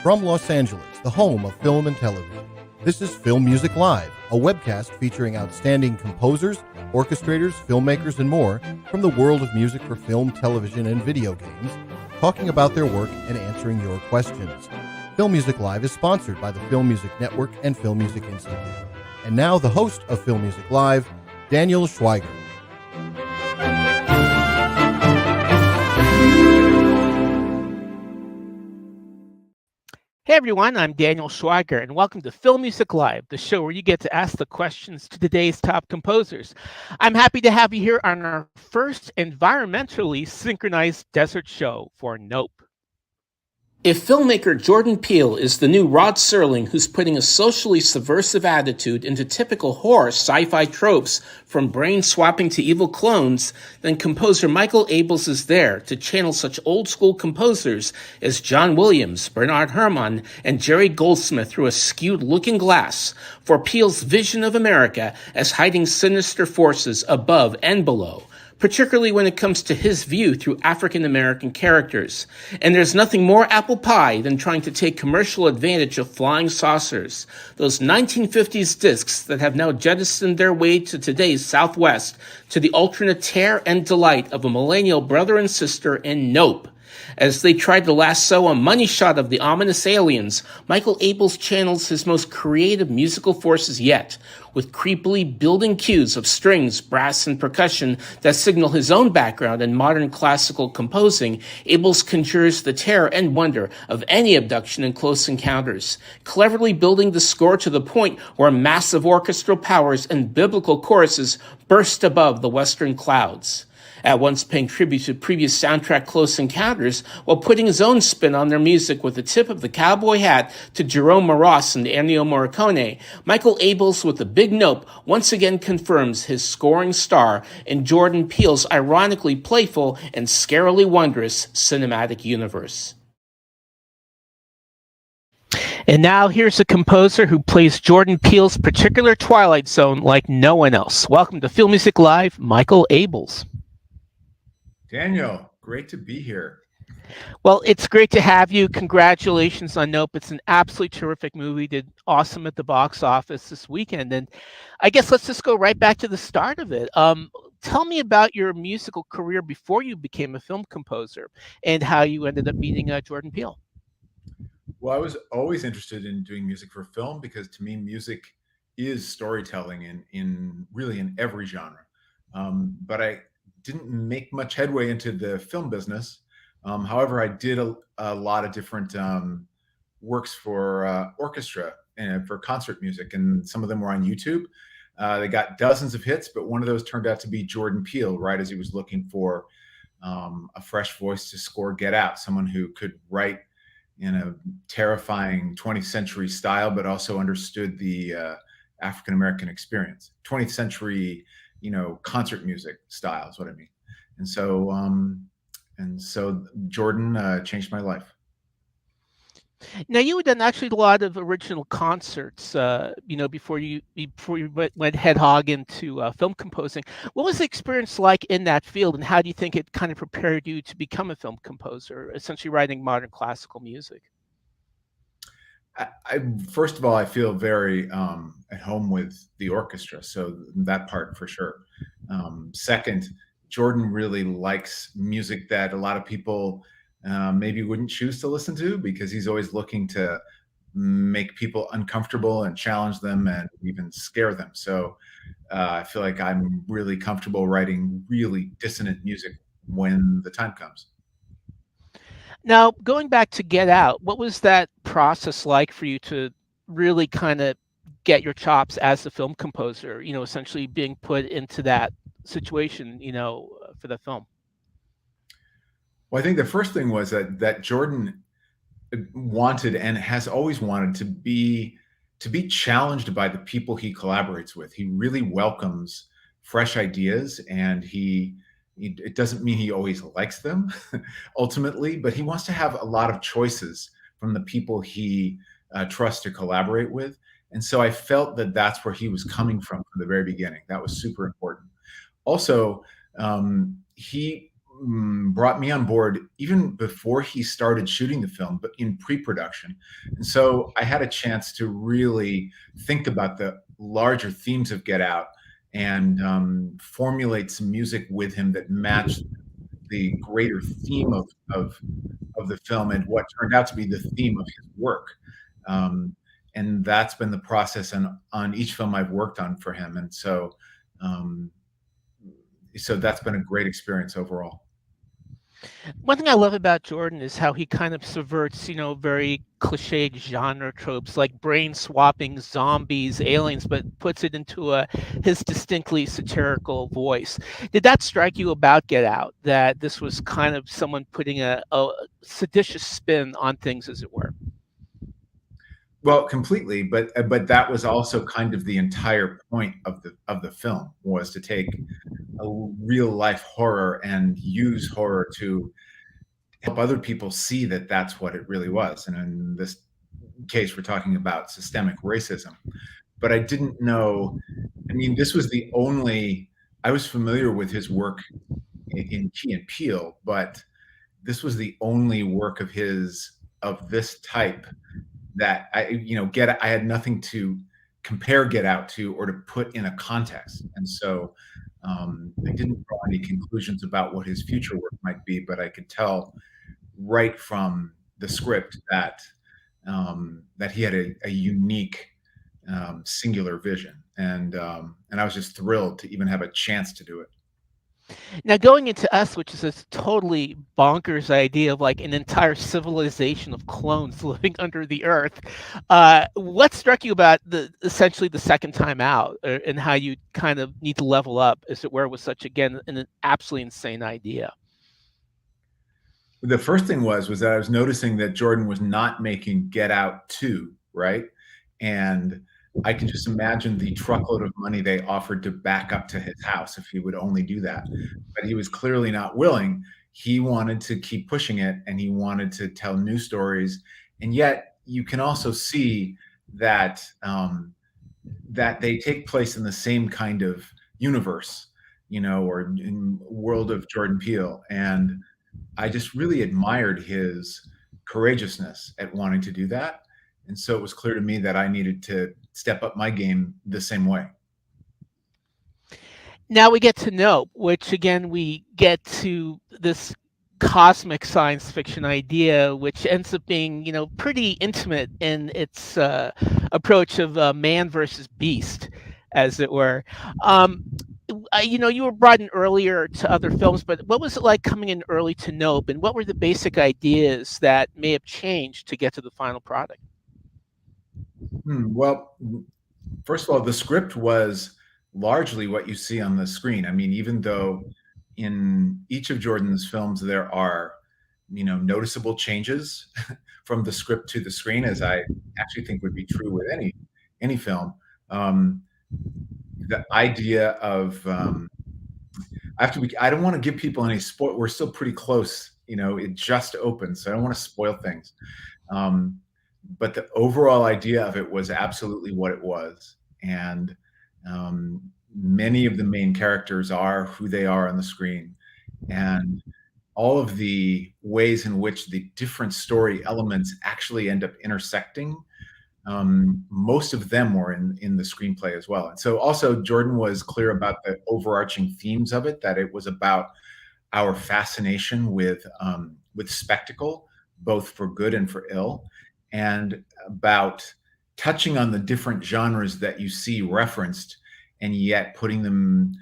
From Los Angeles, the home of film and television, this is Film Music Live, a webcast featuring outstanding composers, orchestrators, filmmakers, and more from the world of music for film, television, and video games, talking about their work and answering your questions. Film Music Live is sponsored by the Film Music Network and Film Music Institute. And now the host of Film Music Live, Daniel Schweiger. Hey everyone, I'm Daniel Schweiger, and welcome to Film Music Live, the show where you get to ask the questions to today's top composers. I'm happy to have you here on our first environmentally synchronized desert show for Nope. If filmmaker Jordan Peele is the new Rod Serling who's putting a socially subversive attitude into typical horror sci-fi tropes from brain swapping to evil clones, then composer MICHAEL ABELS is there to channel such old school composers as John Williams, Bernard Herrmann, and Jerry Goldsmith through a skewed looking glass for Peele's vision of America as hiding sinister forces above and below, particularly when it comes to his view through African-American characters. And there's nothing more apple pie than trying to take commercial advantage of flying saucers, those 1950s discs that have now jettisoned their way to today's Southwest, to the alternate terror and delight of a millennial brother and sister in Nope. As they tried to lasso a money shot of the ominous aliens, MICHAEL ABELS channels his most creative musical forces yet, with creepily building cues of strings, brass, and percussion that signal his own background in modern classical composing. ABELS conjures the terror and wonder of any abduction and close encounters, cleverly building the score to the point where massive orchestral powers and biblical choruses burst above the western clouds, at once paying tribute to previous soundtrack Close Encounters while putting his own spin on their music with the tip of the cowboy hat to Jerome Moross and Ennio Morricone. MICHAEL ABELS with the big Nope once again confirms his scoring star in Jordan Peele's ironically playful and scarily wondrous cinematic universe. And now here's a composer who plays Jordan Peele's particular Twilight Zone like no one else. Welcome to Film Music Live, MICHAEL ABELS. Daniel, great to be here. Well, it's great to have you. Congratulations on Nope. It's an absolutely terrific movie. Did awesome at the box office this weekend. And I guess let's just go right back to the start of it. Tell me about your musical career before you became a film composer and how you ended up meeting Jordan Peele. Well, I was always interested in doing music for film because to me, music is storytelling in really in every genre. But I didn't make much headway into the film business. However, I did a lot of different works for orchestra and for concert music, and some of them were on YouTube. They got dozens of hits, but one of those turned out to be Jordan Peele, right as he was looking for a fresh voice to score Get Out, someone who could write in a terrifying 20th century style, but also understood the African-American experience. 20th century concert music style is what I mean. And so Jordan changed my life. Now you had done actually a lot of original concerts, before you went head hog into film composing. What was the experience like in that field, and how do you think it kind of prepared you to become a film composer, essentially writing modern classical music? First of all, I feel very at home with the orchestra, so that part for sure. Second, Jordan really likes music that a lot of people maybe wouldn't choose to listen to because he's always looking to make people uncomfortable and challenge them and even scare them. So I feel like I'm really comfortable writing really dissonant music when the time comes. Now, going back to Get Out, what was that process like for you to really kind of get your chops as a film composer, essentially being put into that situation, for the film? Well, I think the first thing was that Jordan wanted and has always wanted to be challenged by the people he collaborates with. He really welcomes fresh ideas, and it doesn't mean he always likes them ultimately, but he wants to have a lot of choices from the people he trusts to collaborate with. And so I felt that that's where he was coming from the very beginning. That was super important. Also, he brought me on board even before he started shooting the film, but in pre-production. And so I had a chance to really think about the larger themes of Get Out and formulate some music with him that matched the greater theme of the film and what turned out to be the theme of his work. Um, and that's been the process on each film I've worked on for him. And um, so that's been a great experience overall. One thing I love about Jordan is how he kind of subverts, very cliched genre tropes like brain swapping, zombies, aliens, but puts it into his distinctly satirical voice. Did that strike you about Get Out, that this was kind of someone putting a seditious spin on things, as it were? Well, completely, but that was also kind of the entire point of the film, was to take a real life horror and use horror to help other people see that that's what it really was. And in this case, we're talking about systemic racism. But I didn't know. I mean, this was the only. I was familiar with his work in Key and Peele, but this was the only work of his of this type that I had nothing to compare Get Out to or to put in a context. And so I didn't draw any conclusions about what his future work might be, but I could tell right from the script that that he had a unique singular vision. And I was just thrilled to even have a chance to do it. Now, going into Us, which is this totally bonkers idea of like an entire civilization of clones living under the earth, what struck you about essentially the second time out, and how you kind of need to level up, as it were, with such, again, an absolutely insane idea? The first thing was that I was noticing that Jordan was not making Get Out 2, right? And I can just imagine the truckload of money they offered to back up to his house if he would only do that. But he was clearly not willing. He wanted to keep pushing it, and he wanted to tell new stories. And yet you can also see that that they take place in the same kind of universe, or in world of Jordan Peele. And I just really admired his courageousness at wanting to do that. And so it was clear to me that I needed to step up my game the same way. Now we get to Nope, which again, we get to this cosmic science fiction idea, which ends up being, pretty intimate in its approach of man versus beast, as it were. You were brought in earlier to other films, but what was it like coming in early to Nope, and what were the basic ideas that may have changed to get to the final product? Well, first of all, the script was largely what you see on the screen. I mean, even though in each of Jordan's films there are, noticeable changes from the script to the screen, as I actually think would be true with any film. The idea of I don't want to give people any spoil. We're still pretty close. It just opened, so I don't want to spoil things. But the overall idea of it was absolutely what it was. And many of the main characters are who they are on the screen. And all of the ways in which the different story elements actually end up intersecting, most of them were in the screenplay as well. And so also Jordan was clear about the overarching themes of it, that it was about our fascination with spectacle, both for good and for ill, and about touching on the different genres that you see referenced, and yet putting them,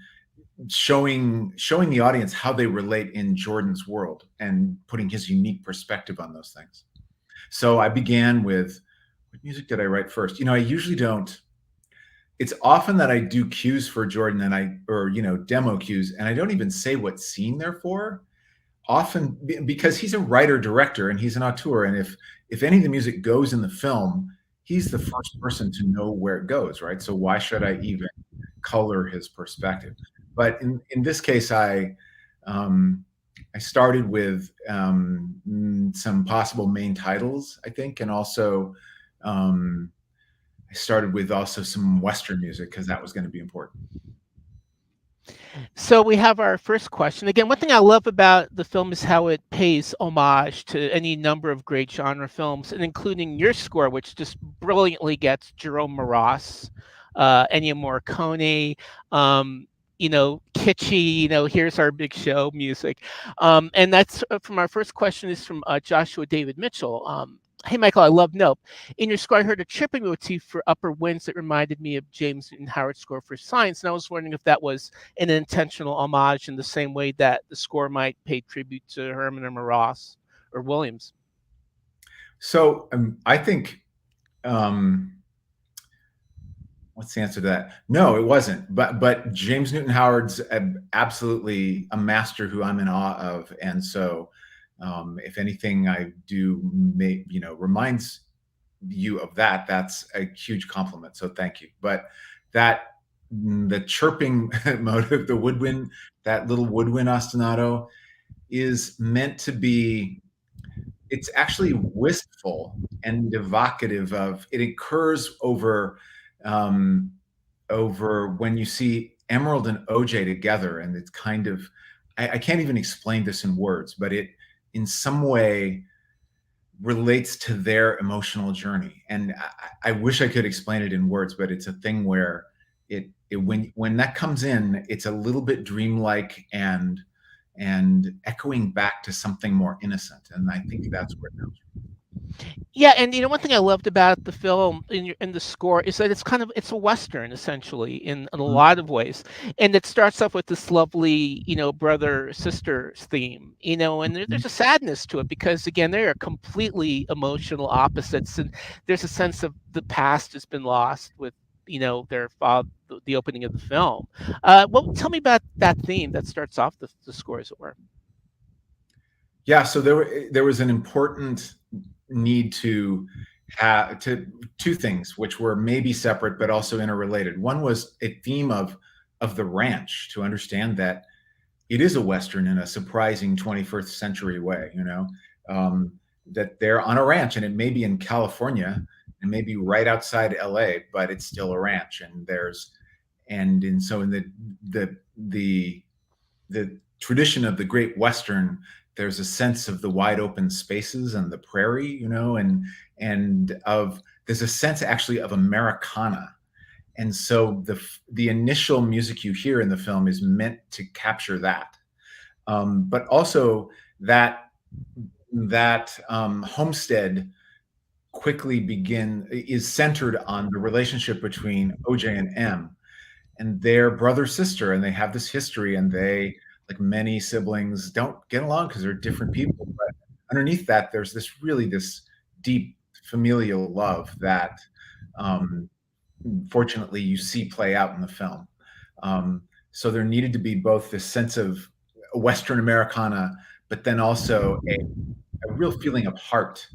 showing the audience how they relate in Jordan's world and putting his unique perspective on those things. So I began with, what music did I write first? I usually don't. It's often that I do cues for Jordan or demo cues, and I don't even say what scene they're for. Often because he's a writer director and he's an auteur, and if any of the music goes in the film, he's the first person to know where it goes, right? So why should I even color his perspective? But in this case, I started with some possible main titles, I think, and also I started with also some Western music, because that was going to be important. So we have our first question. Again, one thing I love about the film is how it pays homage to any number of great genre films, and including your score, which just brilliantly gets Jerome Moross, Ennio Morricone, um, kitschy, here's our big show music. And that's from our first question is from Joshua David Mitchell. Hey, Michael, I love Nope. In your score, I heard a tripping motif for upper winds that reminded me of James Newton Howard's score for Science, and I was wondering if that was an intentional homage in the same way that the score might pay tribute to Herman or Moross or Williams. So I think, what's the answer to that? No, it wasn't. But James Newton Howard's absolutely a master who I'm in awe of, and so if anything I do, reminds you of that, that's a huge compliment. So thank you. But that the chirping motive, the woodwind, that little woodwind ostinato, is meant to be. It's actually wistful and evocative of. It occurs over when you see Emerald and OJ together, and it's kind of. I can't even explain this in words, but it in some way relates to their emotional journey. And I wish I could explain it in words, but it's a thing where when that comes in, it's a little bit dreamlike and echoing back to something more innocent. And I think that's where it comes from. Yeah, and one thing I loved about the film in the score is that it's a western essentially in a lot of ways, and it starts off with this lovely brother sister theme, and there's a sadness to it because again they are completely emotional opposites, and there's a sense of the past has been lost with their father, the opening of the film. Well, tell me about that theme that starts off the score, as it were. Yeah, so there was an important need to have two things which were maybe separate but also interrelated. One was a theme of the ranch, to understand that it is a western in a surprising 21st century way. That they're on a ranch, and it may be in California and maybe right outside LA, but it's still a ranch, and so in the tradition of the Great Western, there's a sense of the wide open spaces and the prairie, and there's a sense actually of Americana. And so the initial music you hear in the film is meant to capture that, but also that homestead quickly is centered on the relationship between OJ and M, and their brother sister, and they have this history, and they, like many siblings, don't get along because they're different people. But underneath that, there's this deep familial love that fortunately you see play out in the film. So there needed to be both this sense of Western Americana, but then also a real feeling of heart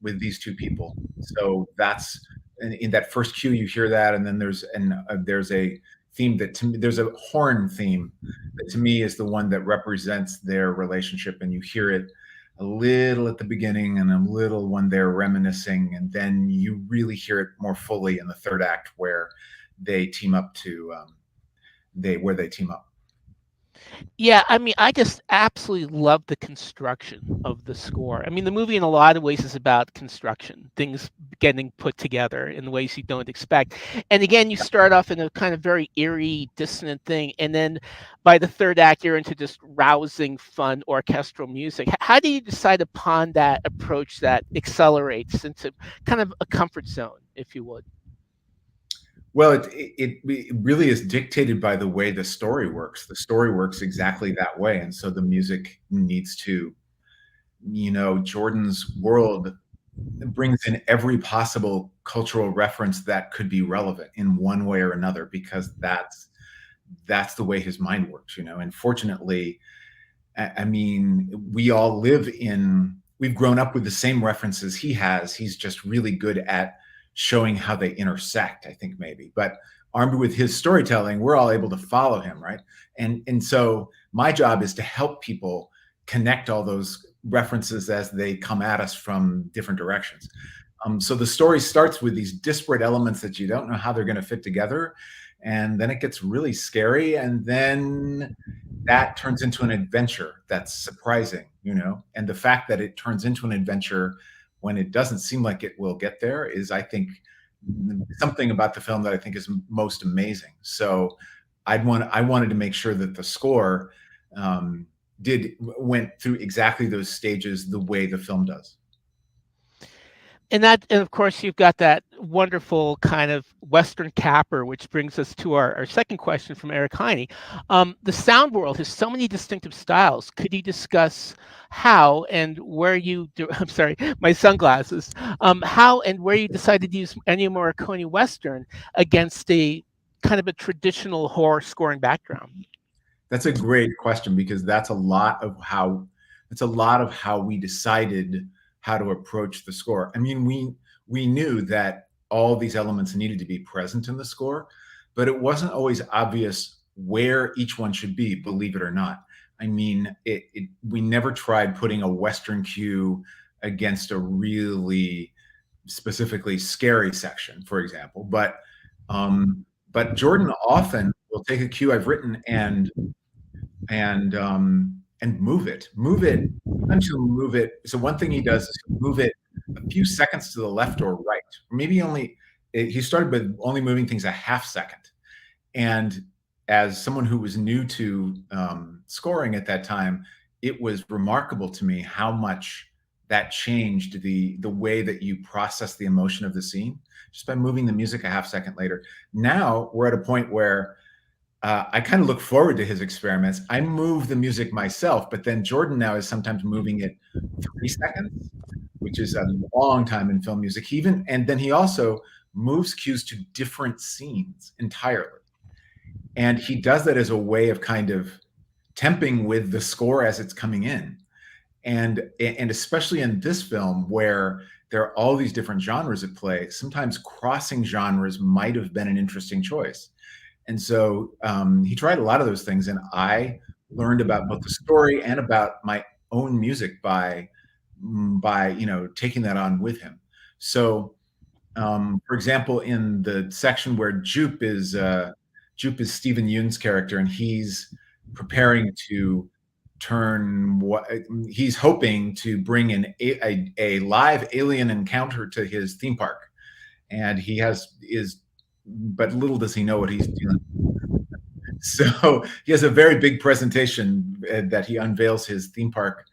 with these two people. So that's in that first cue you hear that, and then there's a theme that to me, there's a horn theme that to me is the one that represents their relationship, and you hear it a little at the beginning and a little when they're reminiscing, and then you really hear it more fully in the third act where they team up where they team up. Yeah, I mean, I just absolutely love the construction of the score. I mean, the movie in a lot of ways is about construction, things getting put together in ways you don't expect. And again, you start off in a kind of very eerie, dissonant thing, and then by the third act, you're into just rousing, fun orchestral music. How do you decide upon that approach that accelerates into kind of a comfort zone, if you would? Well, it really is dictated by the way the story works. The story works exactly that way, and so the music needs to, Jordan's world brings in every possible cultural reference that could be relevant in one way or another, because that's the way his mind works. And fortunately, I mean, we've grown up with the same references he has. He's just really good at showing how they intersect, I think, maybe. But armed with his storytelling, we're all able to follow him, right? And so my job is to help people connect all those references as they come at us from different directions. So the story starts with these disparate elements that you don't know how they're going to fit together. and then it gets really scary, and then that turns into an adventure that's surprising, and the fact that it turns into an adventure when it doesn't seem like it will get there is, I think, something about the film that I think is most amazing. So I wanted to make sure that the score went through exactly those stages the way the film does. And of course, you've got that wonderful kind of Western capper, which brings us to our second question from Eric Heine. The sound world has so many distinctive styles. Could you discuss how and where I'm sorry, my sunglasses. How and where you decided to use Ennio Morricone Western against a kind of a traditional horror scoring background? That's a great question, because that's a lot of how we decided how to approach the score. I mean, we knew that all these elements needed to be present in the score, but it wasn't always obvious where each one should be, believe it or not. I mean, we never tried putting a Western cue against a really specifically scary section, for example. But Jordan often will take a cue I've written and move it. Sometimes he'll move it. So one thing he does is move it a few seconds to the left or right. Maybe he started with only moving things a half second. And as someone who was new to scoring at that time, it was remarkable to me how much that changed the way that you process the emotion of the scene just by moving the music a half second later. Now we're at a point where I kind of look forward to his experiments. I move the music myself, but then Jordan now is sometimes moving it 3 seconds, which is a long time in film music. And then he also moves cues to different scenes entirely. And he does that as a way of kind of temping with the score as it's coming in. And especially in this film, where there are all these different genres at play, sometimes crossing genres might have been an interesting choice. And so he tried a lot of those things, and I learned about both the story and about my own music by taking that on with him. So, for example, in the section where Jupe is Stephen Yeun's character, and he's preparing to he's hoping to bring in a live alien encounter to his theme park, and but little does he know what he's doing. So he has a very big presentation that he unveils his theme park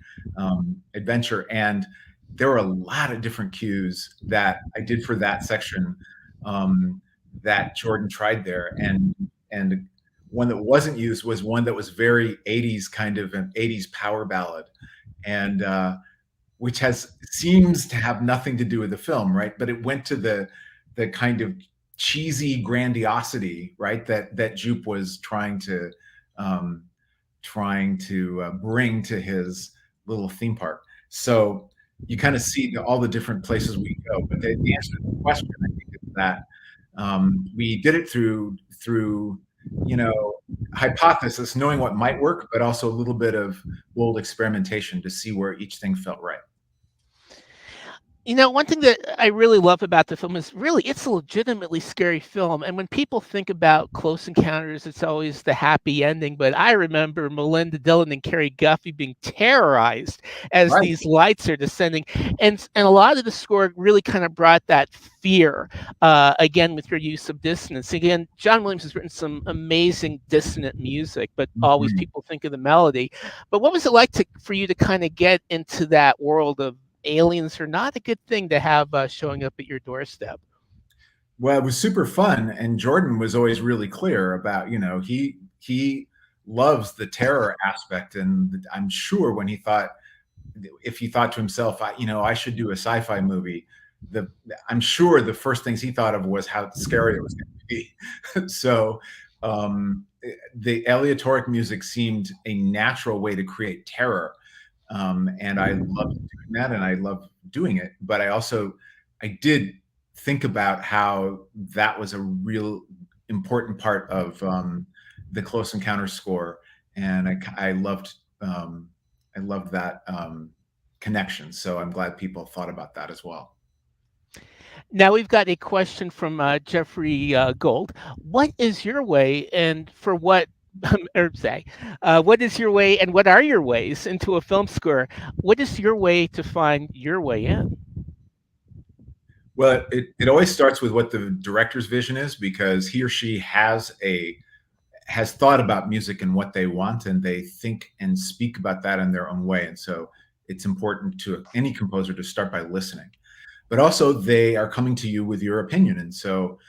adventure. And there were a lot of different cues that I did for that section that Jordan tried there. And one that wasn't used was one that was very 80s, kind of an 80s power ballad, and which seems to have nothing to do with the film, right? But it went to the kind of cheesy grandiosity, right, that Jupe was trying to bring to his little theme park. So you kind of see all the different places we go. But the answer to the question, I think, is that we did it through hypothesis, knowing what might work, but also a little bit of bold experimentation to see where each thing felt right. One thing that I really love about the film is it's a legitimately scary film. And when people think about Close Encounters, it's always the happy ending. But I remember Melinda Dillon and Carrie Guffey being terrorized as Right. these lights are descending. And a lot of the score really kind of brought that fear, again, with your use of dissonance. Again, John Williams has written some amazing dissonant music, but always people think of the melody. But what was it like for you to kind of get into that world of aliens are not a good thing to have showing up at your doorstep? Well, it was super fun, and Jordan was always really clear about, he loves the terror aspect, and I'm sure if he thought to himself, I should do a sci-fi movie, I'm sure the first things he thought of was how scary it was going to be. So the aleatoric music seemed a natural way to create terror. And I loved doing that, and I loved doing it. But I did think about how that was a real important part of the Close Encounters score, and I loved that connection. So I'm glad people thought about that as well. Now we've got a question from Jeffrey Gold. What is your way, and for what, or say, what is your way, and what are your ways into a film score? What is your way to find your way in? Well, it always starts with what the director's vision is, because he or she has thought about music and what they want, and they think and speak about that in their own way. And so it's important to any composer to start by listening, but also they are coming to you with your opinion. And so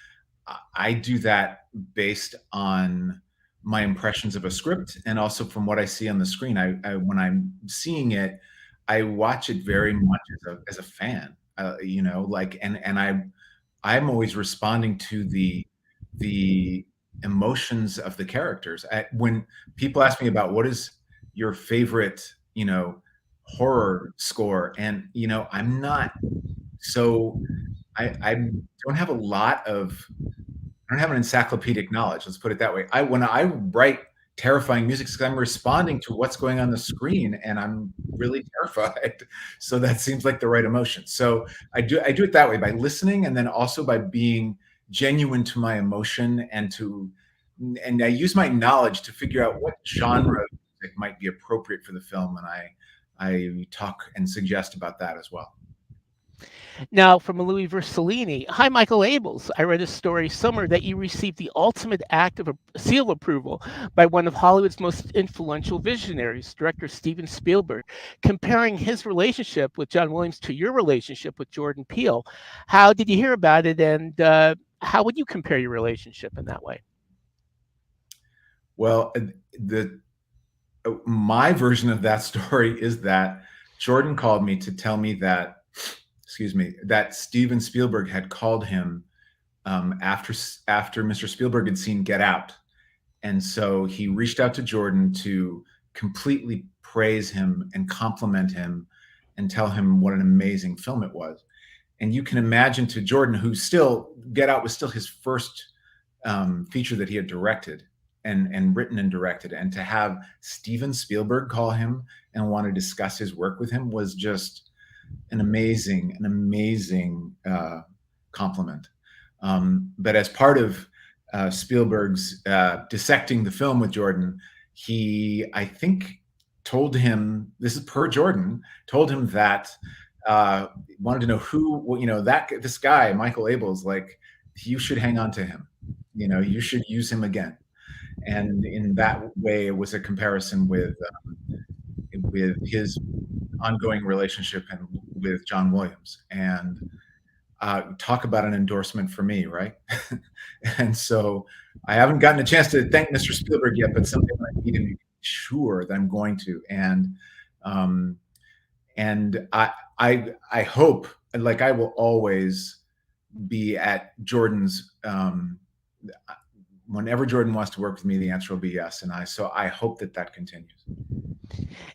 I do that based on my impressions of a script and also from what I see on the screen. When I'm seeing it, I watch it very much as a fan, like, I'm always responding to the emotions of the characters. When people ask me about what is your favorite, horror score, and I'm not so I don't have a lot of I don't have an encyclopedic knowledge. Let's put it that way. When I write terrifying music, because I'm responding to what's going on the screen, and I'm really terrified. So that seems like the right emotion. So I do it that way, by listening, and then also by being genuine to my emotion, and I use my knowledge to figure out what genre of music might be appropriate for the film, and I talk and suggest about that as well. Now, from Louis Versellini. Hi, Michael Abels. I read a story somewhere that you received the ultimate act of a seal approval by one of Hollywood's most influential visionaries, director Steven Spielberg, comparing his relationship with John Williams to your relationship with Jordan Peele. How did you hear about it, and how would you compare your relationship in that way? Well, my version of that story is that Jordan called me to tell me that, excuse me, that Steven Spielberg had called him after Mr. Spielberg had seen Get Out, and so he reached out to Jordan to completely praise him and compliment him and tell him what an amazing film it was. And you can imagine, to Jordan, who still, Get Out was still his first feature that he had directed and written and directed, and to have Steven Spielberg call him and want to discuss his work with him was just an amazing compliment. But as part of Spielberg's dissecting the film with Jordan, he, I think, told him, this is per Jordan, told him that wanted to know who, that this guy, Michael Abels, like, you should hang on to him, you should use him again. And in that way, it was a comparison with his ongoing relationship and with John Williams. And talk about an endorsement for me, right? And so I haven't gotten a chance to thank Mr. Spielberg yet, but someday when I meet him, you can be sure that I'm going to. And I hope, like, I will always be at Jordan's. Whenever Jordan wants to work with me, the answer will be yes. And so I hope that continues.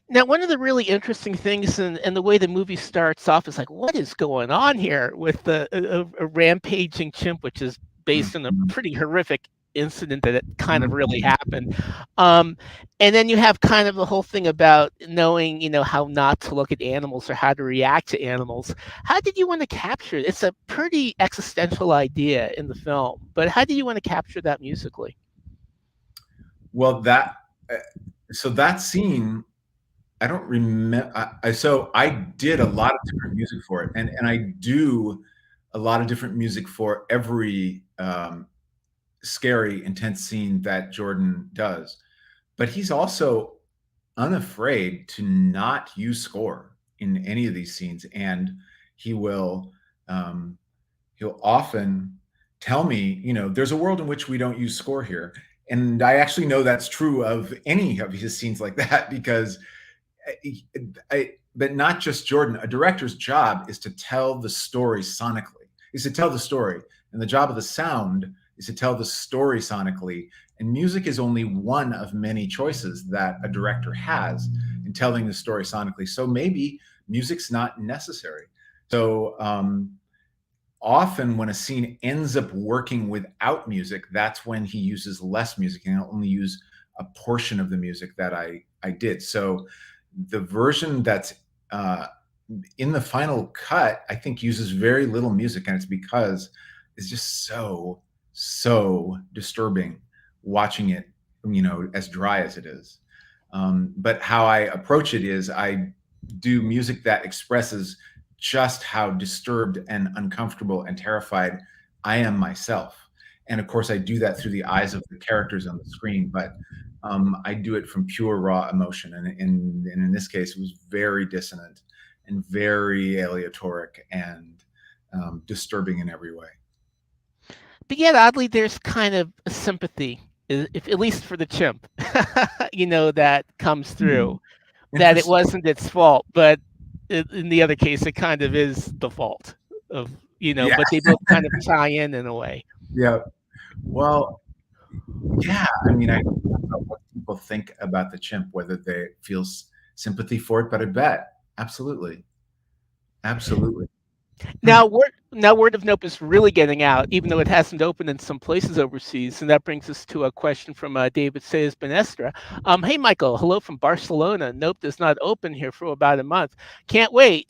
Now, one of the really interesting things, and the way the movie starts off, is like, what is going on here with a rampaging chimp, which is based on a pretty horrific incident that it kind of really happened. And then you have kind of the whole thing about knowing, how not to look at animals or how to react to animals. How did you want to capture it? It's a pretty existential idea in the film, but how do you want to capture that musically? Well, that scene, I don't remember. So I did a lot of different music for it, and I do a lot of different music for every scary, intense scene that Jordan does. But he's also unafraid to not use score in any of these scenes, and he'll often tell me, there's a world in which we don't use score here. And I actually know that's true of any of his scenes like that, because but not just Jordan. A director's job is to tell the story sonically, is to tell the story. And the job of the sound is to tell the story sonically. And music is only one of many choices that a director has in telling the story sonically. So maybe music's not necessary. So often when a scene ends up working without music, that's when he uses less music, and he'll only use a portion of the music that I did. So the version that's in the final cut, I think uses very little music, and it's because it's just so disturbing watching it, as dry as it is. But how I approach it is I do music that expresses just how disturbed and uncomfortable and terrified I am myself. And of course, I do that through the eyes of the characters on the screen, but I do it from pure raw emotion. And in this case, it was very dissonant and very aleatoric and disturbing in every way. But yet, oddly, there's kind of a sympathy, if at least for the chimp, that comes through. That it wasn't its fault, but in the other case, it kind of is the fault of, Yeah. but they both kind of tie in a way. Yeah. Well, yeah. I mean, I don't know what people think about the chimp, whether they feel sympathy for it, but I bet absolutely. Now, Word of Nope is really getting out, even though it hasn't opened in some places overseas. And that brings us to a question from David Sayes Benestra. Hey, Michael, hello from Barcelona. Nope does not open here for about a month. Can't wait.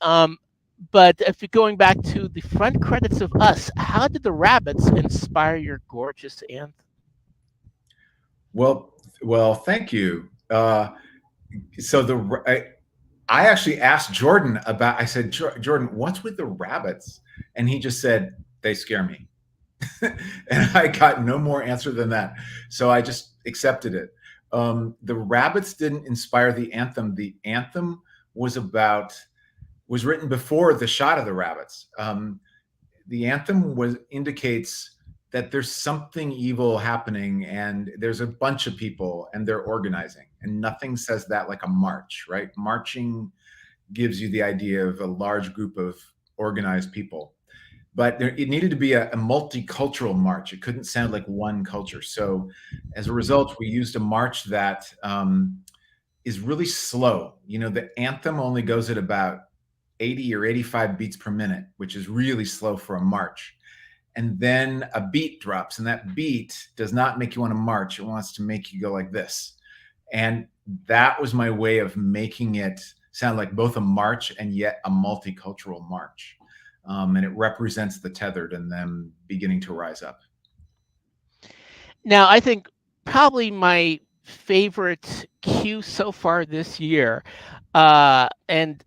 But if you're going back to the front credits of Us, how did the rabbits inspire your gorgeous anthem? Well, thank you. So I actually asked Jordan about. I said, Jordan, what's with the rabbits? And he just said, they scare me. And I got no more answer than that. So I just accepted it. The rabbits didn't inspire the anthem. The anthem was written before the shot of the rabbits. The anthem indicates that there's something evil happening and there's a bunch of people and they're organizing, and nothing says that like a march, right? Marching gives you the idea of a large group of organized people, but it needed to be a multicultural march. It couldn't sound like one culture. So as a result, we used a march that is really slow. The anthem only goes at about 80 or 85 beats per minute, which is really slow for a march. And then a beat drops, and that beat does not make you want to march. It wants to make you go like this. And that was my way of making it sound like both a march and yet a multicultural march. And it represents the tethered and them beginning to rise up. Now, I think probably my favorite cue so far this year, and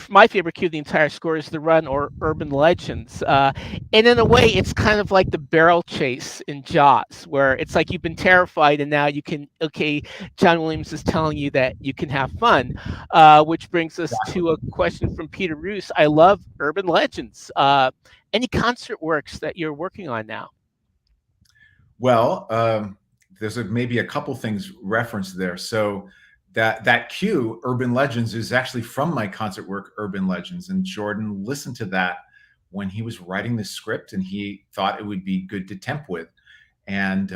my favorite cue of the entire score, is the run or Urban Legends. And in a way, it's kind of like the barrel chase in Jaws, where it's like you've been terrified and now you can, John Williams is telling you that you can have fun, which brings us to a question from Peter Roos. I love Urban Legends. Any concert works that you're working on now? Well, there's maybe a couple things referenced there. So that cue, Urban Legends, is actually from my concert work, Urban Legends. And Jordan listened to that when he was writing the script, and he thought it would be good to temp with. And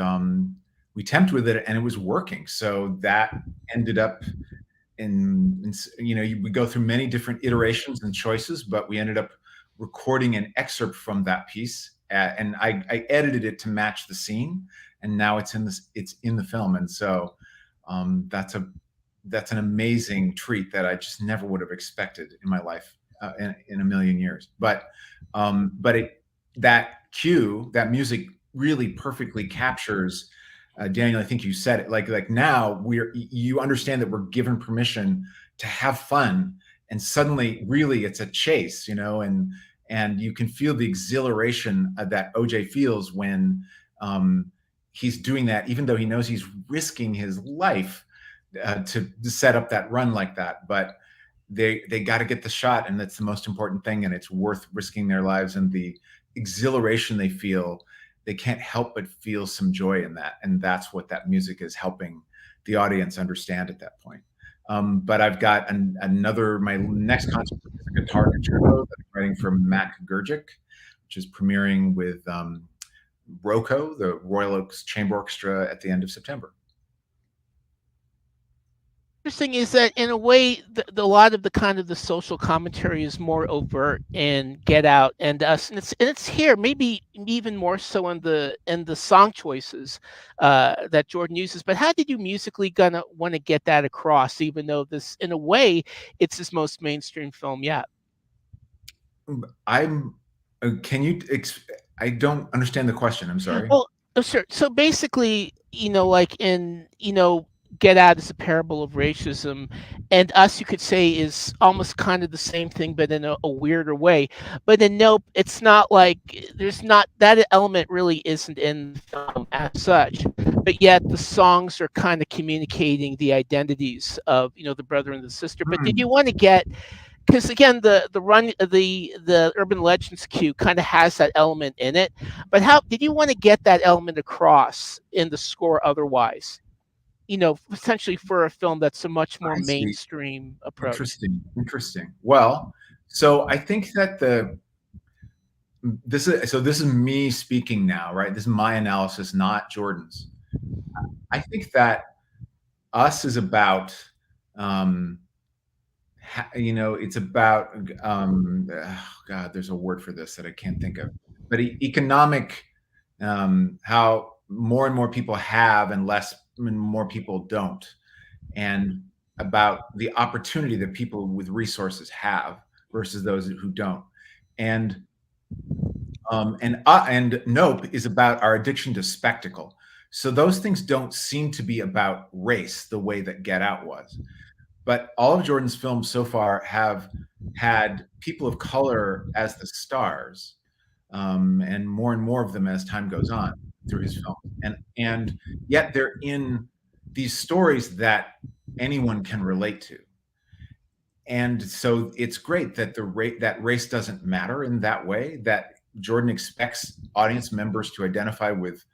we temped with it, and it was working. So that ended up we go through many different iterations and choices, but we ended up recording an excerpt from that piece. And I edited it to match the scene, and now it's in the film. And so that's an amazing treat that I just never would have expected in my life in a million years. But that cue, that music really perfectly captures, Daniel, I think you said it, like now you understand that we're given permission to have fun, and suddenly really it's a chase, and you can feel the exhilaration that OJ feels when he's doing that, even though he knows he's risking his life to set up that run like that. But they got to get the shot, and that's the most important thing, and it's worth risking their lives. And the exhilaration they feel, they can't help but feel some joy in that, and that's what that music is helping the audience understand at that point. But I've got my next concert is a guitar concerto that I'm writing for Mac Gurgic, which is premiering with ROCO, the Royal Oaks Chamber Orchestra, at the end of September. interesting is that in a way, a lot of the kind of the social commentary is more overt in Get Out and Us, and it's here maybe even more so in the song choices that Jordan uses. But how did you musically gonna want to get that across, even though this, in a way, it's his most mainstream film yet? I'm. Can you? I don't understand the question. I'm sorry. Well, sure. So basically, like in, Get Out is a parable of racism, and Us, you could say, is almost kind of the same thing, but in a weirder way. But in Nope, it's not like there's not that element really isn't in the film as such, but yet the songs are kind of communicating the identities of, the brother and the sister. But did you want to get, because again, the urban legends cue kind of has that element in it, but how did you want to get that element across in the score otherwise, essentially for a film that's a much more I see. mainstream approach? Interesting. Well, so I think that this is me speaking now, right? This is my analysis, not Jordan's. I think that Us is about, it's about, oh God, there's a word for this that I can't think of, but economic, how more and more people have and more people don't, and about the opportunity that people with resources have versus those who don't. And Nope is about our addiction to spectacle. So those things don't seem to be about race the way that Get Out was. But all of Jordan's films so far have had people of color as the stars, and more of them as time goes on through his films. And yet they're in these stories that anyone can relate to. And so it's great that that race doesn't matter in that way, that Jordan expects audience members to identify with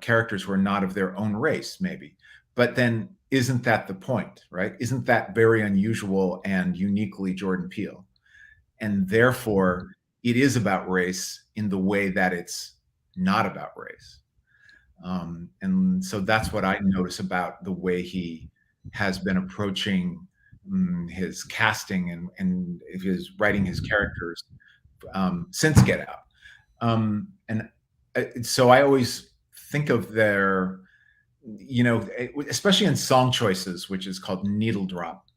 characters who are not of their own race, maybe. But then isn't that the point, right? Isn't that very unusual and uniquely Jordan Peele? And therefore, it is about race in the way that it's not about race. And so that's what I notice about the way he has been approaching his casting and his writing his characters since Get Out. So I always think of their, especially in song choices, which is called needle drop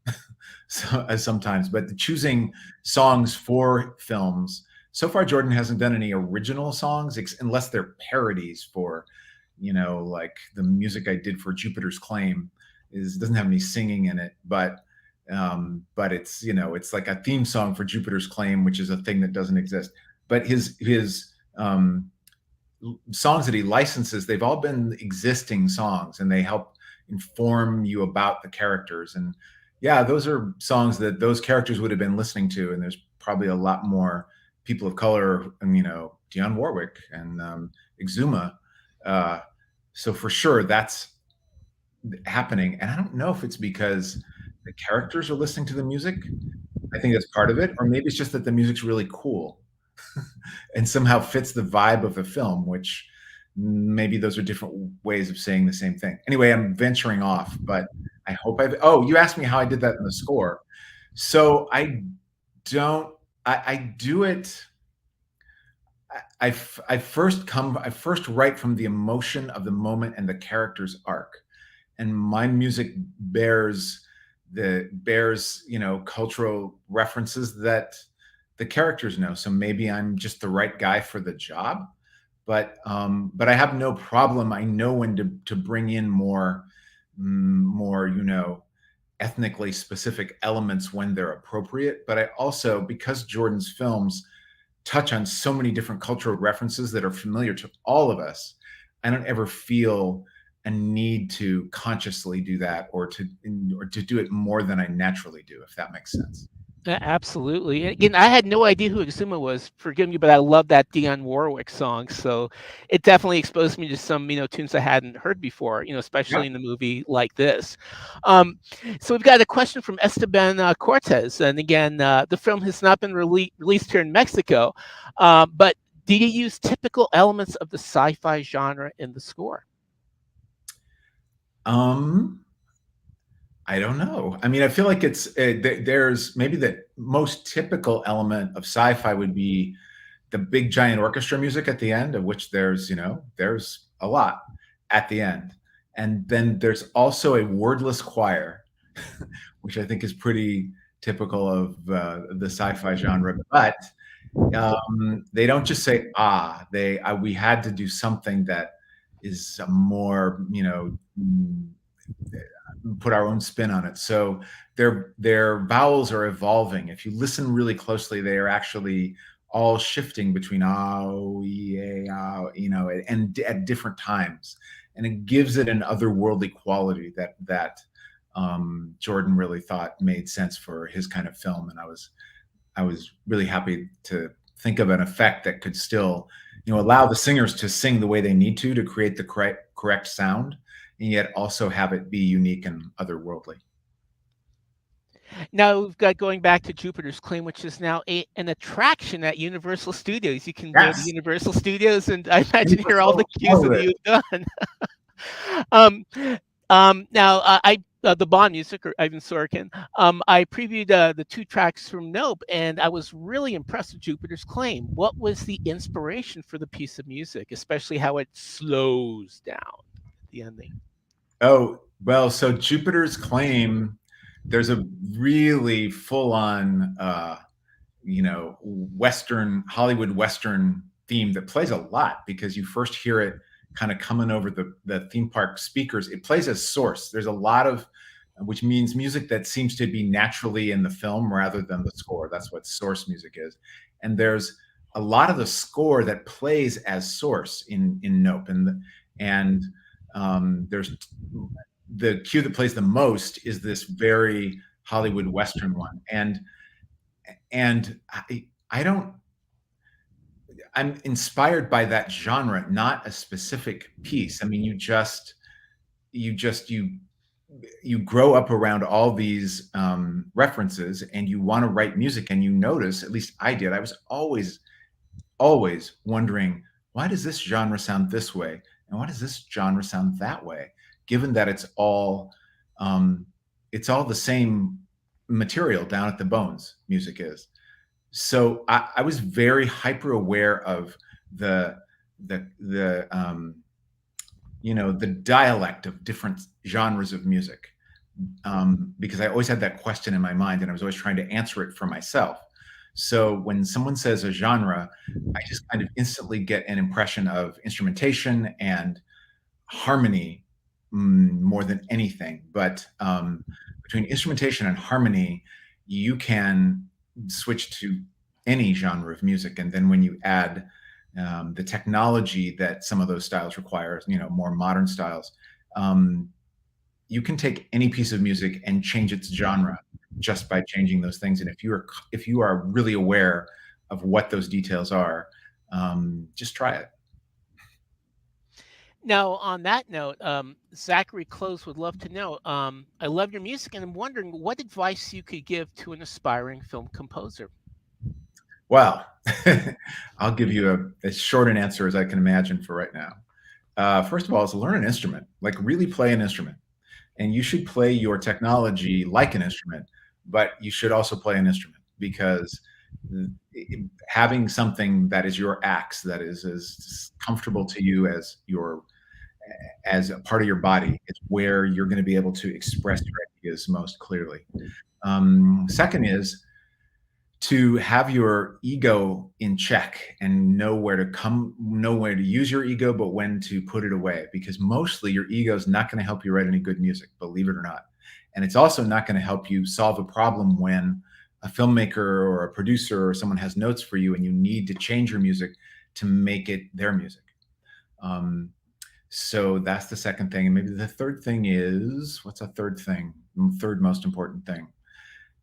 sometimes, but choosing songs for films. So far, Jordan hasn't done any original songs unless they're parodies for, like the music I did for Jupiter's Claim doesn't have any singing in it, but it's, it's like a theme song for Jupiter's Claim, which is a thing that doesn't exist. But his songs that he licenses, they've all been existing songs, and they help inform you about the characters. And yeah, those are songs that those characters would have been listening to. And there's probably a lot more people of color, Dionne Warwick and Exuma. So for sure, that's happening. And I don't know if it's because the characters are listening to the music. I think that's part of it. Or maybe it's just that the music's really cool and somehow fits the vibe of the film, which maybe those are different ways of saying the same thing. Anyway, I'm venturing off, but I hope you asked me how I did that in the score. So I do it. I first write from the emotion of the moment and the character's arc, and my music bears cultural references that the characters know. So maybe I'm just the right guy for the job, but I have no problem. I know when to bring in more ethnically specific elements when they're appropriate. But I also, because Jordan's films touch on so many different cultural references that are familiar to all of us, I don't ever feel a need to consciously do that or to do it more than I naturally do, if that makes sense. Absolutely. Again, I had no idea who Exuma was. Forgive me, but I love that Dionne Warwick song. So it definitely exposed me to some, tunes I hadn't heard before, especially in the movie like this. So we've got a question from Esteban Cortez. And again, the film has not been released here in Mexico, but did you use typical elements of the sci-fi genre in the score? I don't know. I mean, I feel like it's there's maybe the most typical element of sci-fi would be the big giant orchestra music at the end, of which there's, there's a lot at the end. And then there's also a wordless choir, which I think is pretty typical of the sci-fi genre. But they don't just say ah. We had to do something that is more, put our own spin on it. So their vowels are evolving. If you listen really closely, they are actually all shifting between ah, e, ah, and at different times, and it gives it an otherworldly quality that Jordan really thought made sense for his kind of film. And I was really happy to think of an effect that could still, allow the singers to sing the way they need to create the correct sound, and yet also have it be unique and otherworldly. Now we've got going back to Jupiter's Claim, which is now an attraction at Universal Studios. You can go to Yes. Universal Studios, and I imagine hear all the cues that you've done. Now the Bond music, or Ivan Sorkin. I previewed the 2 tracks from Nope, and I was really impressed with Jupiter's Claim. What was the inspiration for the piece of music, especially how it slows down at the ending? Oh, well, so Jupiter's Claim, there's a really full-on, Hollywood Western theme that plays a lot, because you first hear it kind of coming over the theme park speakers. It plays as source. There's a lot of, which means music that seems to be naturally in the film rather than the score. That's what source music is. And there's a lot of the score that plays as source in Nope. And there's the cue that plays the most is this very Hollywood Western one. And I'm inspired by that genre, not a specific piece. I mean, you grow up around all these references, and you want to write music, and you notice, at least I did, I was always wondering, why does this genre sound this way? And why does this genre sound that way? Given that it's all the same material down at the bones, music is. So I was very hyper aware of the dialect of different genres of music, because I always had that question in my mind, and I was always trying to answer it for myself. So when someone says a genre, I just kind of instantly get an impression of instrumentation and harmony more than anything. But between instrumentation and harmony, you can switch to any genre of music. And then when you add the technology that some of those styles require, more modern styles, you can take any piece of music and change its genre just by changing those things. And if you are really aware of what those details are, just try it. Now, on that note, Zachary Close would love to know. I love your music, and I'm wondering what advice you could give to an aspiring film composer. Well, I'll give you as short an answer as I can imagine for right now. First of all, is learn an instrument, like really play an instrument. And you should play your technology like an instrument, but you should also play an instrument, because having something that is your axe, that is as comfortable to you as a part of your body, is where you're going to be able to express your ideas most clearly. Second is to have your ego in check and know where to use your ego, but when to put it away, because mostly your ego is not going to help you write any good music, believe it or not. And it's also not going to help you solve a problem when a filmmaker or a producer or someone has notes for you and you need to change your music to make it their music. So that's the second thing. And maybe the third thing is, what's a third thing? Third most important thing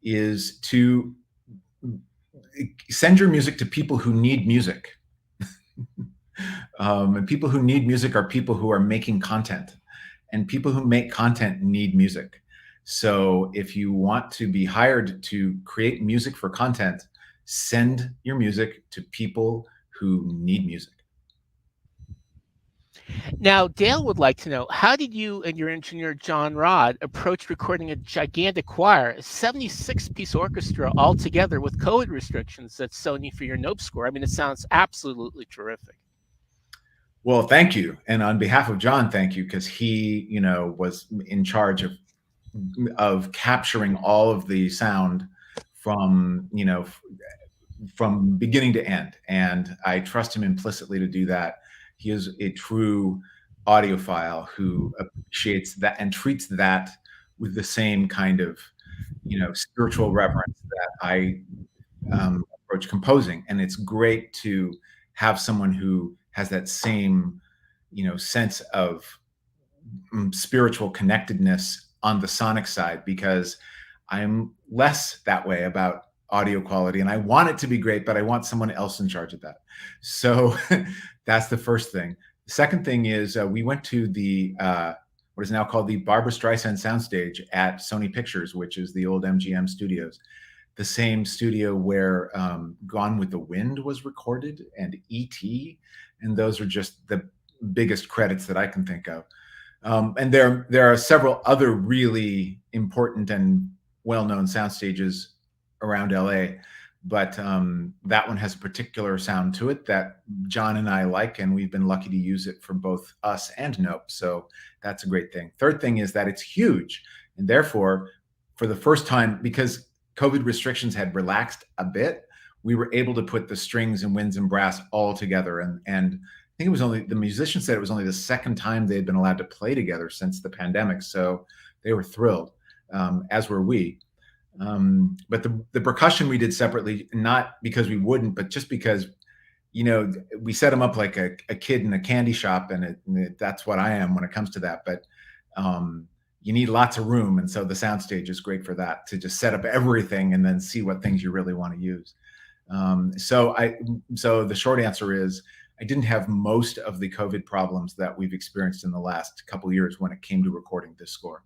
is to send your music to people who need music. And people who need music are people who are making content, and people who make content need music. So if you want to be hired to create music for content, send your music to people who need music. Now, Dale would like to know, how did you and your engineer John Rod approach recording a gigantic choir, a 76-piece orchestra all together with COVID restrictions that's Sony for your Nope score? I mean, it sounds absolutely terrific. Well, thank you. And on behalf of John, thank you, because he, was in charge of capturing all of the sound from, from beginning to end. And I trust him implicitly to do that. He is a true audiophile who appreciates that and treats that with the same kind of, spiritual reverence that I approach composing. And it's great to have someone who has that same, sense of spiritual connectedness on the sonic side, because I'm less that way about audio quality, and I want it to be great, but I want someone else in charge of that. So that's the first thing. The second thing is we went to the what is now called the Barbra Streisand soundstage at Sony Pictures, which is the old MGM studios, the same studio where Gone with the Wind was recorded, and E.T., and those are just the biggest credits that I can think of. And there are several other really important and well-known sound stages around LA, but that one has a particular sound to it that John and I like, and we've been lucky to use it for both us and Nope. So that's a great thing. Third thing is that it's huge, and therefore, for the first time, because COVID restrictions had relaxed a bit, we were able to put the strings and winds and brass all together. And I think it was only, the musicians said it was only the second time they had been allowed to play together since the pandemic. So they were thrilled, as were we. But the percussion we did separately, not because we wouldn't, but just because, we set them up like a kid in a candy shop, and that's what I am when it comes to that. But you need lots of room, and so the soundstage is great for that, to just set up everything and then see what things you really want to use. So the short answer is, I didn't have most of the COVID problems that we've experienced in the last couple of years when it came to recording this score.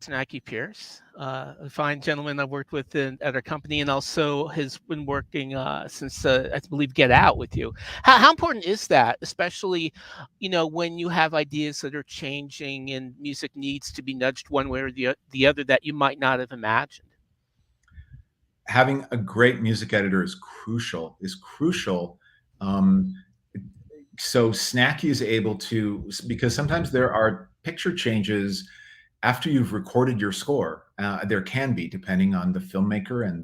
Snacky Pierce, a fine gentleman I've worked with at our company, and also has been working since I believe Get Out with you. How important is that, especially when you have ideas that are changing and music needs to be nudged one way or the other that you might not have imagined? Having a great music editor is crucial. So Snacky is able to, because sometimes there are picture changes after you've recorded your score. There can be, depending on the filmmaker and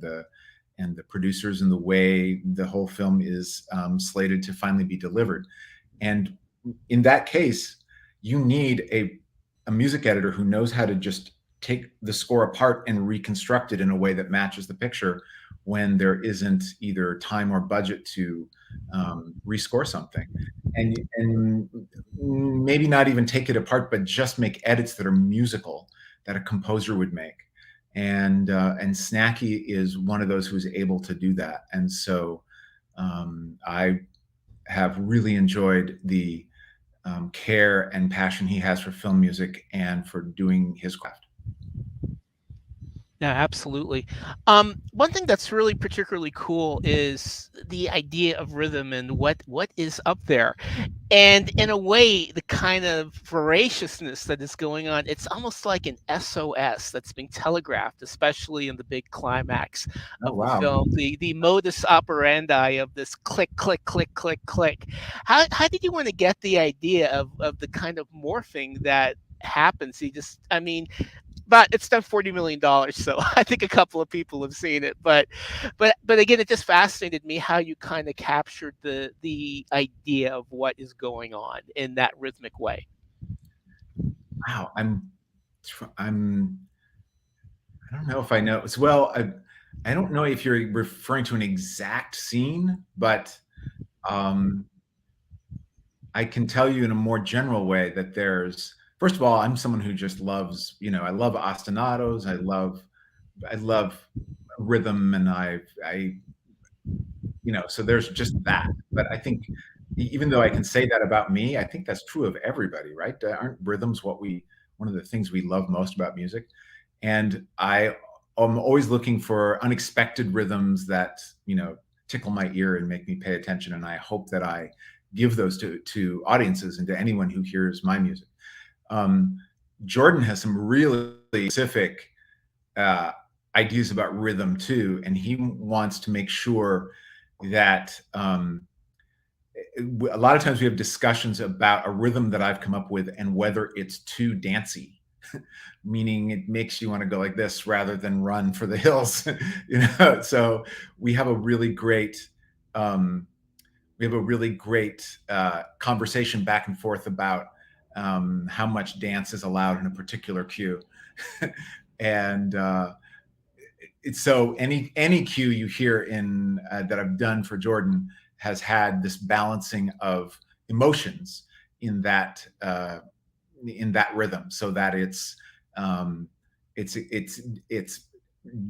the producers and the way the whole film is slated to finally be delivered. And in that case, you need a music editor who knows how to just take the score apart and reconstruct it in a way that matches the picture, when there isn't either time or budget to rescore something, and maybe not even take it apart, but just make edits that are musical, that a composer would make. And Snacky is one of those who's able to do that. And so I have really enjoyed the care and passion he has for film music and for doing his craft. Yeah, absolutely. One thing that's really particularly cool is the idea of rhythm and what is up there. And in a way, the kind of voraciousness that is going on, it's almost like an SOS that's being telegraphed, especially in the big climax of the film, the modus operandi of this click, click, click, click, click. How did you want to get the idea of the kind of morphing that happens? But it's done $40 million, so I think a couple of people have seen it. But again, it just fascinated me how you kind of captured the idea of what is going on in that rhythmic way. Wow, I don't know if I know as well. I don't know if you're referring to an exact scene, but I can tell you in a more general way that there's. First of all, I'm someone who just loves, I love ostinatos. I love rhythm, and so there's just that. But I think, even though I can say that about me, I think that's true of everybody, right? Aren't rhythms one of the things we love most about music? And I'm always looking for unexpected rhythms that, tickle my ear and make me pay attention. And I hope that I give those to audiences and to anyone who hears my music. Jordan has some really specific ideas about rhythm too, and he wants to make sure that a lot of times we have discussions about a rhythm that I've come up with and whether it's too dancey, meaning it makes you want to go like this rather than run for the hills. So we have a really great conversation back and forth about how much dance is allowed in a particular cue. And so any cue you hear in that I've done for Jordan has had this balancing of emotions in that rhythm, so that it's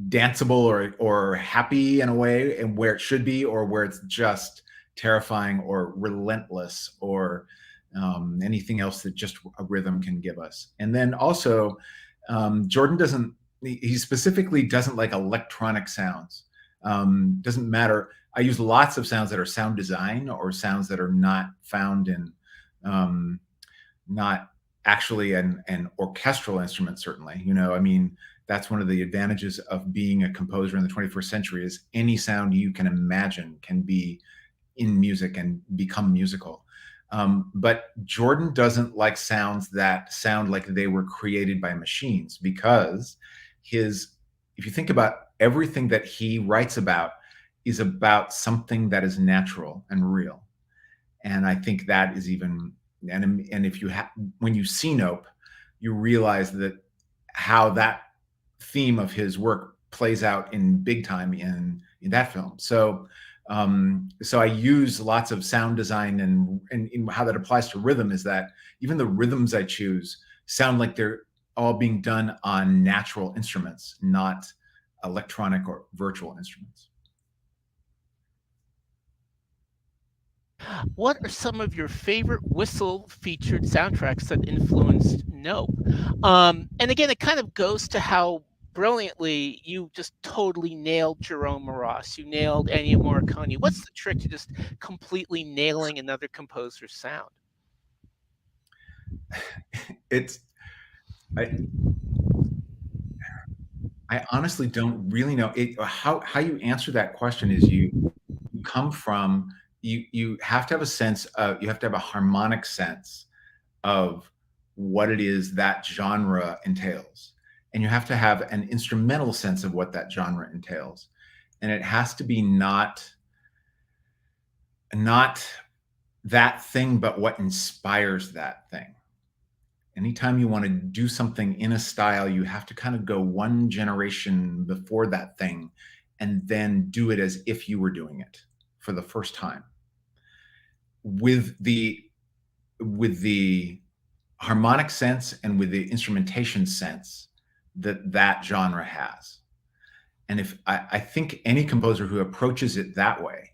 danceable or happy in a way, and where it should be, or where it's just terrifying or relentless or anything else that just a rhythm can give us. And then also, Jordan he specifically doesn't like electronic sounds. Doesn't matter. I use lots of sounds that are sound design or sounds that are not found in, not actually an orchestral instrument, certainly. I mean, that's one of the advantages of being a composer in the 21st century, is any sound you can imagine can be in music and become musical. But Jordan doesn't like sounds that sound like they were created by machines, because if you think about everything that he writes about is about something that is natural and real. And I think that is even, and if when you see Nope, you realize that how that theme of his work plays out in big time in that film. So I use lots of sound design, and how that applies to rhythm is that even the rhythms I choose sound like they're all being done on natural instruments, not electronic or virtual instruments. What are some of your favorite whistle-featured soundtracks that influenced Nope? And again, it kind of goes to how brilliantly you just totally nailed Jerome Ross. You nailed Ennio Morricone. What's the trick to just completely nailing another composer's sound? I honestly don't really know. How you answer that question is you come from, you have to have a sense of, you have to have a harmonic sense of what it is that genre entails. And you have to have an instrumental sense of what that genre entails. And it has to be not that thing, but what inspires that thing. Anytime you want to do something in a style, you have to kind of go one generation before that thing and then do it as if you were doing it for the first time, with the harmonic sense and with the instrumentation sense that genre has. And if I think any composer who approaches it that way,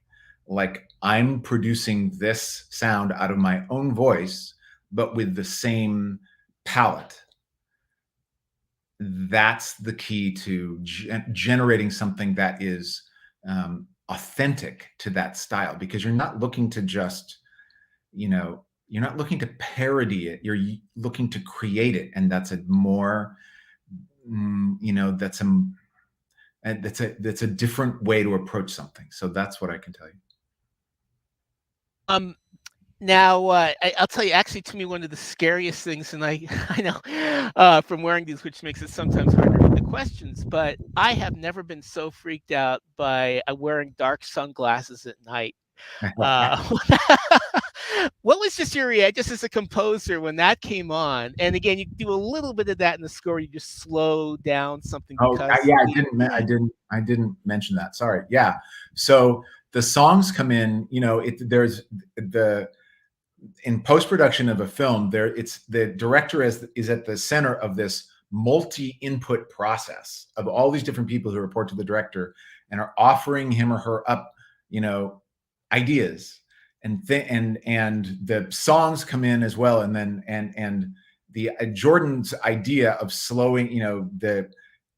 like, I'm producing this sound out of my own voice, but with the same palette, that's the key to generating something that is authentic to that style, because you're not looking to just, you're not looking to parody it. You're looking to create it. And that's a more, that's a different way to approach something. So that's what I can tell you. Now, I'll tell you, actually, to me, one of the scariest things, and I know from wearing these, which makes it sometimes hard to read the questions, but I have never been so freaked out by wearing dark sunglasses at night. What was just your reaction, just as a composer, when that came on? And again, you do a little bit of that in the score. You just slow down something. I didn't mention that. Sorry. Yeah. So the songs come in. In post-production of a film, it's the director is at the center of this multi-input process of all these different people who report to the director and are offering him or her up, ideas, and the songs come in as well. And then and the Jordan's idea of slowing,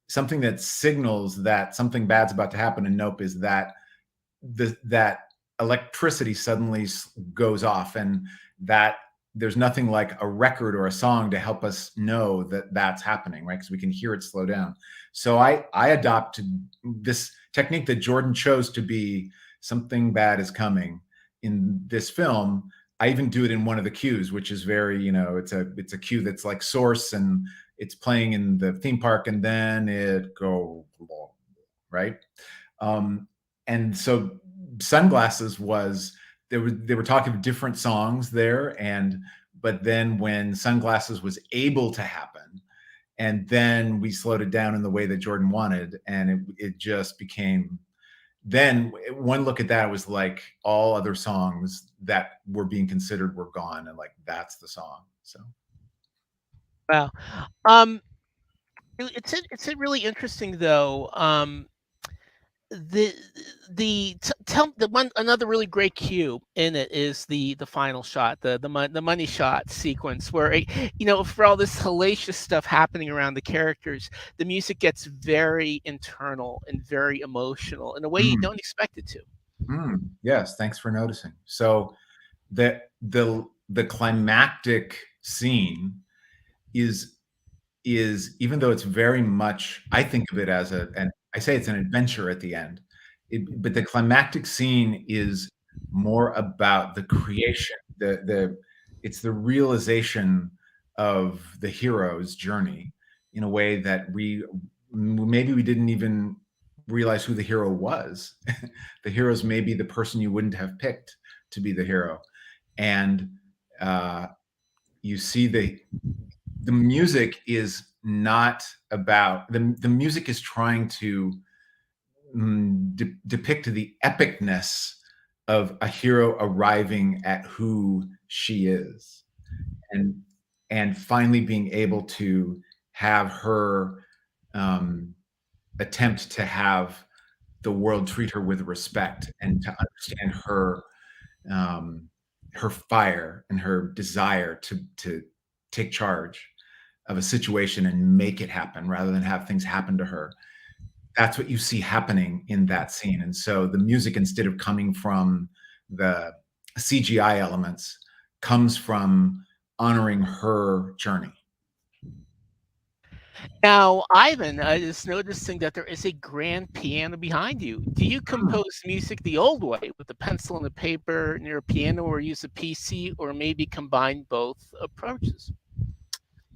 something that signals that something bad's about to happen in Nope is that that electricity suddenly goes off, and that there's nothing like a record or a song to help us know that that's happening, right? Because we can hear it slow down. So I adopted this technique that Jordan chose to be something bad is coming in this film. I even do it in one of the cues, which is very, it's a cue that's like source, and it's playing in the theme park, and then it goes, right? And so Sunglasses was, they were talking of different songs there, but then when Sunglasses was able to happen, and then we slowed it down in the way that Jordan wanted, and it just became, then one look at that, it was like all other songs that were being considered were gone, and like that's the song. So Wow. It's really interesting though. The tell the one another really great cue in it is the final shot, the money shot sequence where for all this hellacious stuff happening around the characters, the music gets very internal and very emotional in a way you don't expect it to. Yes, thanks for noticing. So the climactic scene is even though it's very much, I think of it as and I say it's an adventure at the end, but the climactic scene is more about the creation, it's the realization of the hero's journey in a way that maybe we didn't even realize who the hero was. The hero's maybe the person you wouldn't have picked to be the hero, and you see the music is not about the music is trying to depict the epicness of a hero arriving at who she is, and finally being able to have her attempt to have the world treat her with respect, and to understand her fire and her desire to take charge of a situation and make it happen rather than have things happen to her. That's what you see happening in that scene. And so the music, instead of coming from the CGI elements, comes from honoring her journey. Now, Ivan, I is noticing that there is a grand piano behind you. Do you compose music the old way with a pencil and a paper near a piano, or use a PC, or maybe combine both approaches?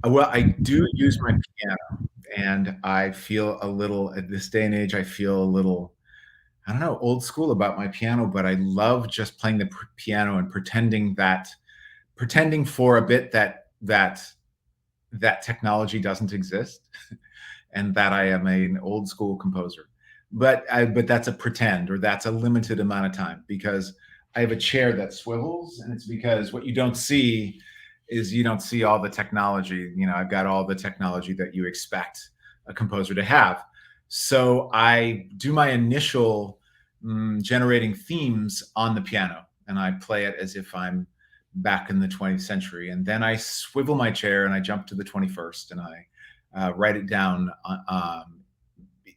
Well, I do use my piano, and I feel a little, at this day and age, I feel a little, I don't know, old school about my piano, but I love just playing the piano and pretending for a bit that technology doesn't exist, and that I am an old school composer. But that's a pretend, or that's a limited amount of time, because I have a chair that swivels, and it's because what you don't see is, you don't see all the technology. I've got all the technology that you expect a composer to have. So I do my initial generating themes on the piano, and I play it as if I'm back in the 20th century. And then I swivel my chair and I jump to the 21st, and I write it down.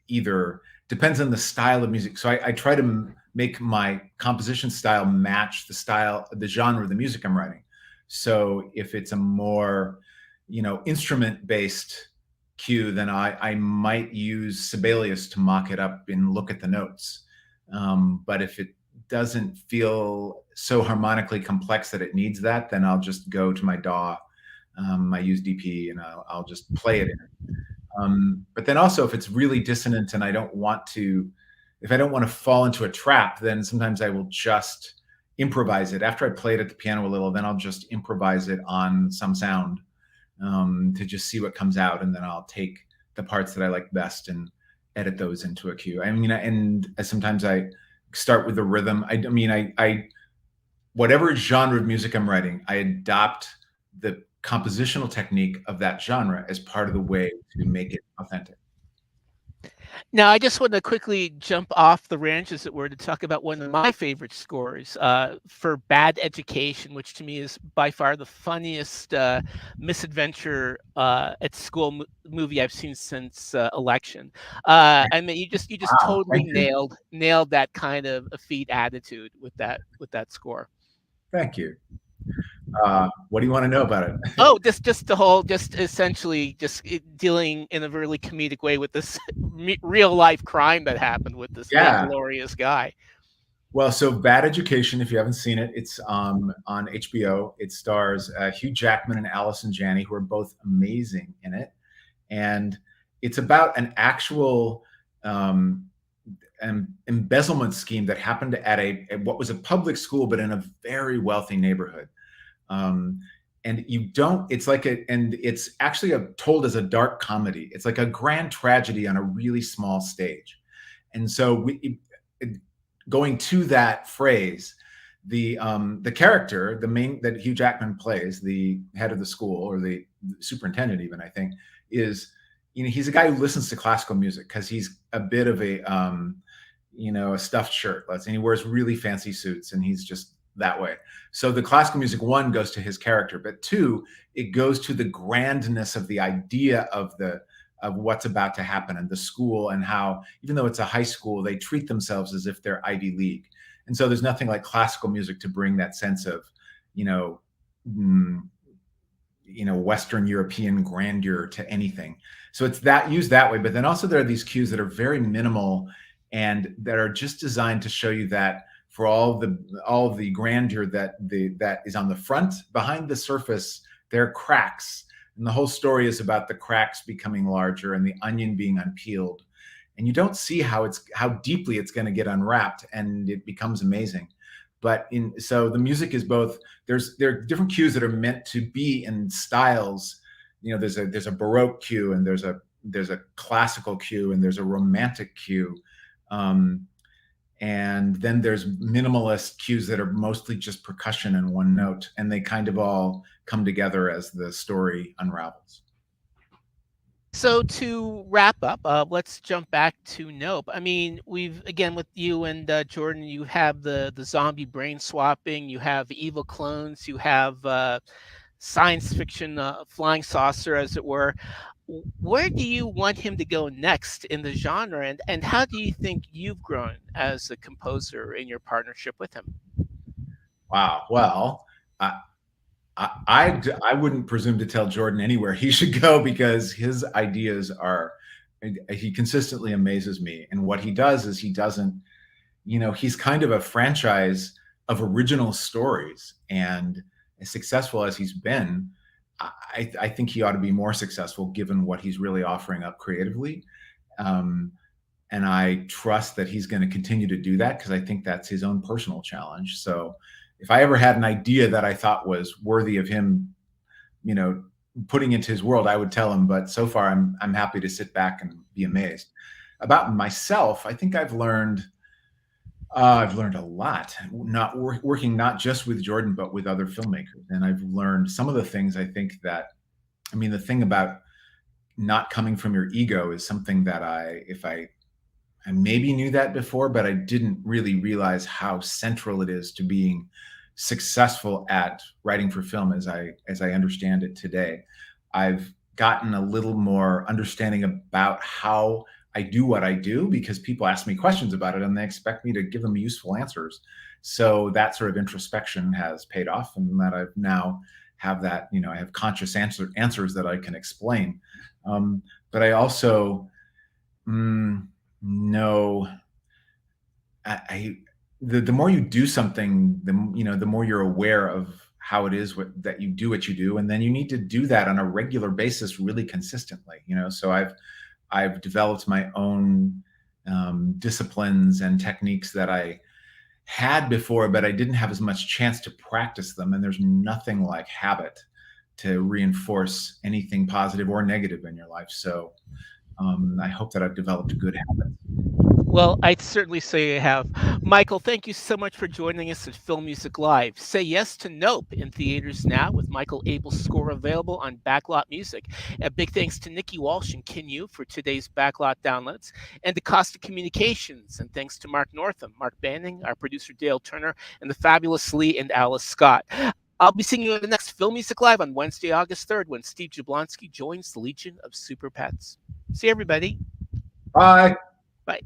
Either depends on the style of music. So I try to make my composition style match the genre of the music I'm writing. So if it's a more, instrument-based cue, then I might use Sibelius to mock it up and look at the notes. But if it doesn't feel so harmonically complex that it needs that, then I'll just go to my DAW. I use DP, and I'll just play it in. But then also, if it's really dissonant and if I don't want to fall into a trap, then sometimes I will just improvise it. After I play it at the piano a little, then I'll just improvise it on some sound to just see what comes out, and then I'll take the parts that I like best and edit those into a cue. And sometimes I start with the rhythm. I whatever genre of music I'm writing, I adopt the compositional technique of that genre as part of the way to make it authentic. Now, I just want to quickly jump off the ranch, as it were, to talk about one of my favorite scores for Bad Education, which to me is by far the funniest misadventure at school movie I've seen since Election. I mean, you just Wow, totally thank you. nailed that kind of effete attitude with that score. Thank you. What do you want to know about it? Oh, just the whole, just essentially just dealing in a really comedic way with this real life crime that happened with this Yeah. vainglorious guy. Well, so Bad Education, if you haven't seen it, it's on HBO. It stars Hugh Jackman and Allison Janney, who are both amazing in it. And it's about an actual an embezzlement scheme that happened at what was a public school, but in a very wealthy neighborhood. And you don't, it's like and it's actually told as a dark comedy. It's like a grand tragedy on a really small stage. And so going to that phrase, the character, the main that Hugh Jackman plays, the head of the school, or the superintendent even, I think, is, he's a guy who listens to classical music because he's a bit of a a stuffed shirt, and he wears really fancy suits, and he's just that way. So the classical music, one, goes to his character, but two, it goes to the grandness of the idea of what's about to happen in the school, and how, even though it's a high school, they treat themselves as if they're Ivy League. And so there's nothing like classical music to bring that sense of, Western European grandeur to anything. So it's that used that way. But then also there are these cues that are very minimal and that are just designed to show you that for all the grandeur that is on the front, behind the surface, there are cracks. And the whole story is about the cracks becoming larger and the onion being unpeeled. And you don't see how deeply it's going to get unwrapped, and it becomes amazing. But so the music is both, there are different cues that are meant to be in styles. There's a Baroque cue, and there's a classical cue, and there's a romantic cue. And then there's minimalist cues that are mostly just percussion and one note, and they kind of all come together as the story unravels. So to wrap up, let's jump back to Nope. I mean, again, with you and Jordan, you have the zombie brain swapping, you have evil clones, you have science fiction flying saucer, as it were. Where do you want him to go next in the genre, and how do you think you've grown as a composer in your partnership with him? Wow. Well, I wouldn't presume to tell Jordan anywhere he should go, because his ideas he consistently amazes me. And what he does is he doesn't, he's kind of a franchise of original stories, and as successful as he's been, I think he ought to be more successful given what he's really offering up creatively. And I trust that he's going to continue to do that, because I think that's his own personal challenge. So if I ever had an idea that I thought was worthy of him, putting into his world, I would tell him. But so far, I'm happy to sit back and be amazed. About myself, I think I've learned a lot, working not just with Jordan, but with other filmmakers. And I've learned some of the things, I think that, the thing about not coming from your ego is something that I maybe knew that before, but I didn't really realize how central it is to being successful at writing for film as I understand it today. I've gotten a little more understanding about how I do what I do, because people ask me questions about it and they expect me to give them useful answers. So that sort of introspection has paid off, and that I've now have that, I have conscious answers that I can explain. But I also know the more you do something, the more you're aware of how it is that you do what you do, and then you need to do that on a regular basis, really consistently. So I've developed my own disciplines and techniques that I had before, but I didn't have as much chance to practice them. And there's nothing like habit to reinforce anything positive or negative in your life. So I hope that I've developed a good habit. Well, I'd certainly say I have. Michael, thank you so much for joining us at Film Music Live. Say yes to Nope in theaters now with Michael Abel's score available on Backlot Music. A big thanks to Nikki Walsh and Kin Yu for today's Backlot downloads, and to Costa Communications. And thanks to Mark Northam, Mark Banning, our producer Dale Turner, and the fabulous Lee and Alice Scott. I'll be seeing you at the next Film Music Live on Wednesday, August 3rd, when Steve Jablonsky joins the Legion of Super Pets. See everybody. Bye. Bye.